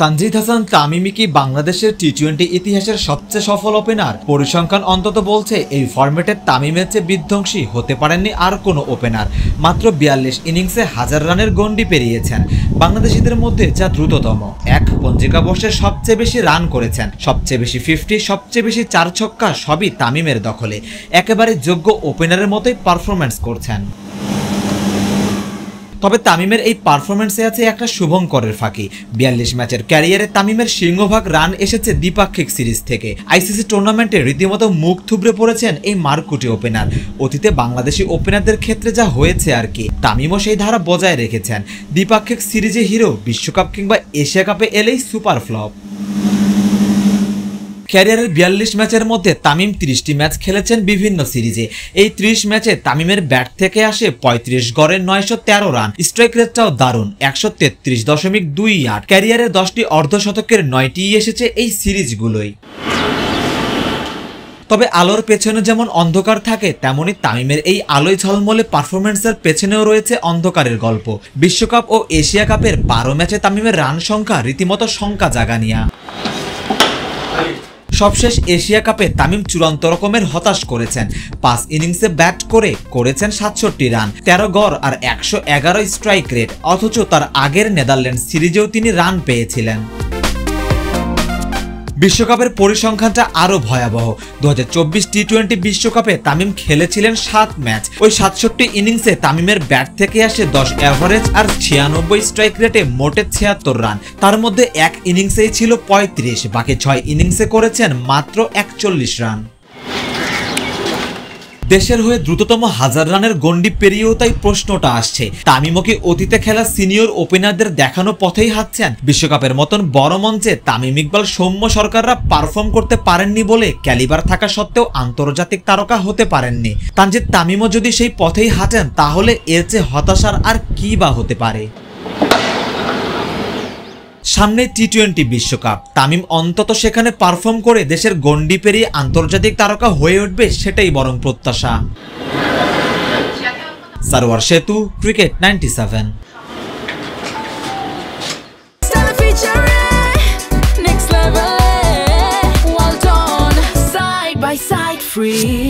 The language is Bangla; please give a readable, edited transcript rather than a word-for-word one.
তানজিদ হাসান তামিমি কি বাংলাদেশের টি-20 ইতিহাসের সবচেয়ে সফল ওপেনার? পরিসংখ্যান অন্তত বলছে এই ফরম্যাটে তামিমের চেয়ে বিধ্বংসী হতে পারেননি আর কোনো ওপেনার। মাত্র 42 ইনিংসে 1000 রানের গন্ডি পেরিয়েছেন। বাংলাদেশিদের মধ্যে যা দ্রুততম। এক পঞ্জিকা বর্ষে সবচেয়ে বেশি রান করেছেন, সবচেয়ে বেশি 50, সবচেয়ে বেশি 4 ছক্কা সবই তামিমের দখলে। একেবারে যোগ্য ওপেনারের মতোই পারফরম্যান্স করছেন। তবে তামিমের এই পারফরম্যান্সে আছে একটা শুভঙ্করের ফাঁকি। 42 ম্যাচের ক্যারিয়ারে তামিমের সিংহভাগ রান এসেছে দ্বিপাক্ষিক সিরিজ থেকে। আইসিসি টুর্নামেন্টে রীতিমতো মুখ থুবড়ে পড়েছেন এই মারকুটে ওপেনার। অতীতে বাংলাদেশি ওপেনারদের ক্ষেত্রে যা হয়েছে আর কি, তামিমও সেই ধারা বজায় রেখেছেন। দ্বিপাক্ষিক সিরিজে হিরো, বিশ্বকাপ কিংবা এশিয়া কাপে এলেই সুপার ফ্লপ। ক্যারিয়ারের 42 ম্যাচের মধ্যে তামিম 30টি ম্যাচ খেলেছেন বিভিন্ন সিরিজে। এই 30 ম্যাচে তামিমের ব্যাট থেকে আসে 35 গড়ে 913 রান। স্ট্রাইক রেটটাও দারুণ, 133.28। ক্যারিয়ারে 10টি অর্ধশতকের 9টিই এসেছে এই সিরিজগুলোই। তবে আলোর পেছনে যেমন অন্ধকার থাকে, তেমনি তামিমের এই আলোয় ঝলমলে পারফরম্যান্সের পেছনেও রয়েছে অন্ধকারের গল্প। বিশ্বকাপ ও এশিয়া কাপের 12 ম্যাচে তামিমের রান সংখ্যা রীতিমতো শঙ্কা জাগানিয়া। সবশেষ এশিয়া কাপে তামিম চূড়ান্ত রকমের হতাশ করেছেন। 5 ইনিংসে ব্যাট করেছেন 67 রান, 13 গড় আর 111 স্ট্রাইক রেট। অথচ তার আগের নেদারল্যান্ড সিরিজেও তিনি রান পেয়েছিলেন। বিশ্বকাপের পরিসংখ্যানটা আরো ভয়াবহ। 2024 টি-20 বিশ্বকাপে তামিম খেলেছিলেন 7 ম্যাচ। ওই 67 ইনিংসে তামিমের ব্যাট থেকে আসে 10 এভারেজ আর 96 স্ট্রাইক রেটে মোটে 76 রান। তার মধ্যে এক ইনিংসেই ছিল 35, বাকি 6 ইনিংসে করেছেন মাত্র 41 রান। দেশের হয়ে দ্রুততম 1000 রানের গন্ডি পেরিয়েও তাই প্রশ্নটা আসছে, তামিমও কি অতীতে খেলা সিনিয়র ওপেনারদের দেখানো পথেই হাঁটছেন? বিশ্বকাপের মতন বড় মঞ্চে তামিম, ইকবাল, সৌম্য সরকাররা পারফর্ম করতে পারেননি বলে ক্যালিবার থাকা সত্ত্বেও আন্তর্জাতিক তারকা হতে পারেননি। তানজিদ তামিমও যদি সেই পথেই হাঁটেন, তাহলে এর চেয়ে হতাশার আর কি বা হতে পারে? সামনে টি-20 বিশ্বকাপ, তামিম অন্তত সেখানে পারফর্ম করে দেশের গন্ডি পেরিয়ে আন্তর্জাতিক তারকা হয়ে উঠবে, সেটাই বরং প্রত্যাশা। সারোয়ার সেতু, ক্রিকেট 97। Free